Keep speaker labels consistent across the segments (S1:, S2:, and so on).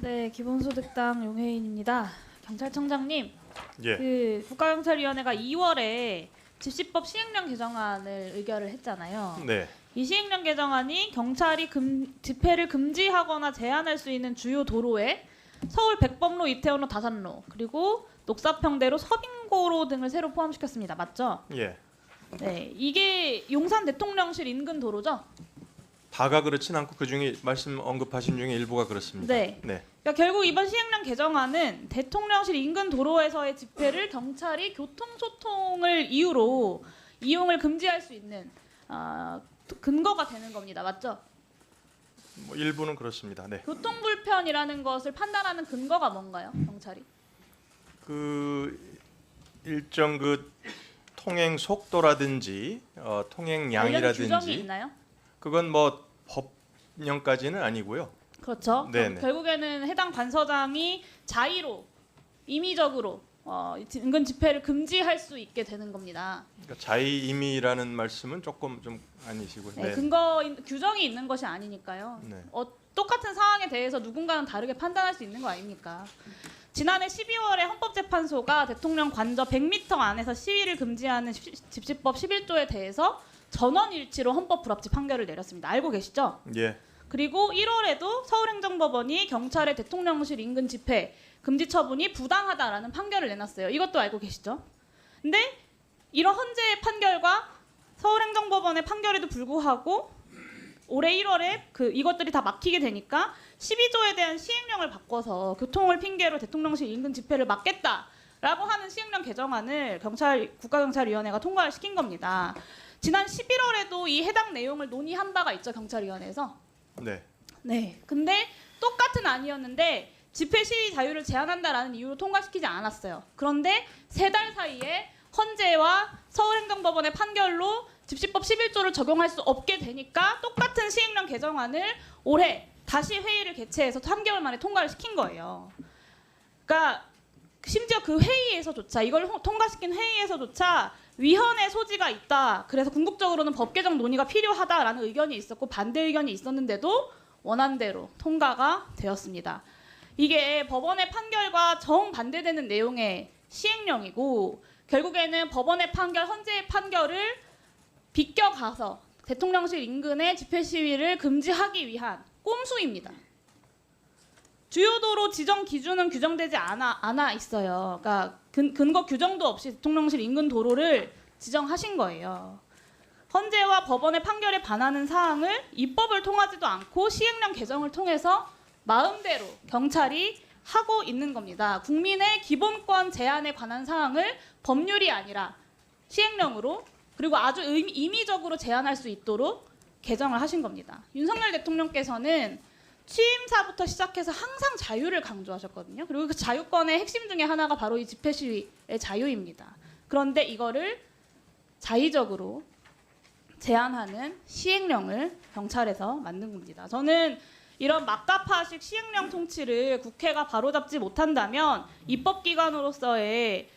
S1: 네, 기본소득당 용혜인입니다. 경찰청장님,
S2: 예.
S1: 그 국가경찰위원회가 2월에 집시법 시행령 개정안을 의결을 했잖아요.
S2: 네.
S1: 이 시행령 개정안이 경찰이 집회를 금지하거나 제한할 수 있는 주요 도로에 서울 백범로, 이태원로, 다산로, 그리고 녹사평대로, 서빙고로 등을 새로 포함시켰습니다. 맞죠?
S2: 예.
S1: 네, 이게 용산 대통령실 인근 도로죠?
S2: 다가 그렇진 않고 그 중에 말씀 언급하신 중에 일부가 그렇습니다.
S1: 네. 그러니까 결국 이번 시행령 개정안은 대통령실 인근 도로에서의 집회를 경찰이 교통소통을 이유로 이용을 금지할 수 있는 근거가 되는 겁니다. 맞죠?
S2: 뭐 일부는 그렇습니다. 네.
S1: 교통불편이라는 것을 판단하는 근거가 뭔가요? 경찰이?
S2: 그 일정 그 통행 속도라든지 통행
S1: 관련
S2: 양이라든지
S1: 규정이 있나요?
S2: 그건 뭐 법령까지는 아니고요.
S1: 그렇죠.
S2: 네네.
S1: 결국에는 해당 관서장이 자의로 임의적으로 인근 집회를 금지할 수 있게 되는 겁니다.
S2: 그러니까 자의임의라는 말씀은 조금 좀 아니시고요.
S1: 네,
S2: 네.
S1: 근거 규정이 있는 것이 아니니까요.
S2: 네.
S1: 똑같은 상황에 대해서 누군가는 다르게 판단할 수 있는 거 아닙니까? 지난해 12월에 헌법재판소가 대통령 관저 100m 안에서 시위를 금지하는 집시법 11조에 대해서 전원일치로 헌법 불합치 판결을 내렸습니다. 알고 계시죠?
S2: 예.
S1: 그리고 1월에도 서울행정법원이 경찰의 대통령실 인근 집회 금지 처분이 부당하다라는 판결을 내놨어요. 이것도 알고 계시죠? 근데 이런 헌재의 판결과 서울행정법원의 판결에도 불구하고 올해 1월에 이것들이 다 막히게 되니까 12조에 대한 시행령을 바꿔서 교통을 핑계로 대통령실 인근 집회를 막겠다라고 하는 시행령 개정안을 국가경찰위원회가 통과를 시킨 겁니다. 지난 11월에도 이 해당 내용을 논의한 바가 있죠. 경찰위원회에서.
S2: 네.
S1: 네. 근데 똑같은 안이었는데 집회 시위 자유를 제한한다라는 이유로 통과시키지 않았어요. 그런데 3달 사이에 헌재와 서울행정법원의 판결로 집시법 11조를 적용할 수 없게 되니까 똑같은 시행령 개정안을 올해 다시 회의를 개최해서 3개월 만에 통과를 시킨 거예요. 그러니까 심지어 그 회의에서조차 이걸 통과시킨 회의에서조차 위헌의 소지가 있다. 그래서 궁극적으로는 법 개정 논의가 필요하다라는 의견이 있었고 반대 의견이 있었는데도 원안대로 통과가 되었습니다. 이게 법원의 판결과 정반대되는 내용의 시행령이고 결국에는 법원의 판결, 헌재의 판결을 비껴가서 대통령실 인근의 집회 시위를 금지하기 위한 꼼수입니다. 주요 도로 지정 기준은 규정되지 않아 있어요. 그러니까 근거 규정도 없이 대통령실 인근 도로를 지정하신 거예요. 헌재와 법원의 판결에 반하는 사항을 입법을 통하지도 않고 시행령 개정을 통해서 마음대로 경찰이 하고 있는 겁니다. 국민의 기본권 제한에 관한 사항을 법률이 아니라 시행령으로 그리고 아주 임의적으로 제한할 수 있도록 개정을 하신 겁니다. 윤석열 대통령께서는 취임사부터 시작해서 항상 자유를 강조하셨거든요. 그리고 그 자유권의 핵심 중에 하나가 바로 이 집회 시위의 자유입니다. 그런데 이거를 자의적으로 제한하는 시행령을 경찰에서 만든 겁니다. 저는 이런 막가파식 시행령 통치를 국회가 바로잡지 못한다면 입법기관으로서의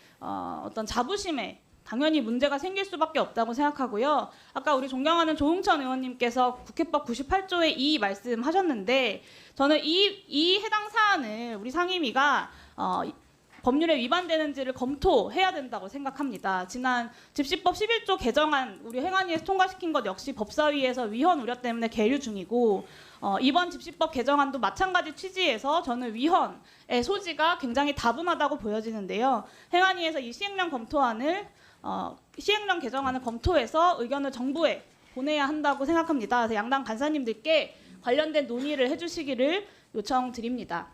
S1: 어떤 자부심에 당연히 문제가 생길 수밖에 없다고 생각하고요. 아까 우리 존경하는 조응천 의원님께서 국회법 98조의 2 말씀하셨는데 저는 이 해당 사안을 우리 상임위가 법률에 위반되는지를 검토해야 된다고 생각합니다. 지난 집시법 11조 개정안 우리 행안위에서 통과시킨 것 역시 법사위에서 위헌 우려 때문에 계류 중이고 이번 집시법 개정안도 마찬가지 취지에서 저는 위헌의 소지가 굉장히 다분하다고 보여지는데요. 행안위에서 이 시행령 개정안을 검토해서 의견을 정부에 보내야 한다고 생각합니다. 그래서 양당 간사님들께 관련된 논의를 해주시기를 요청드립니다.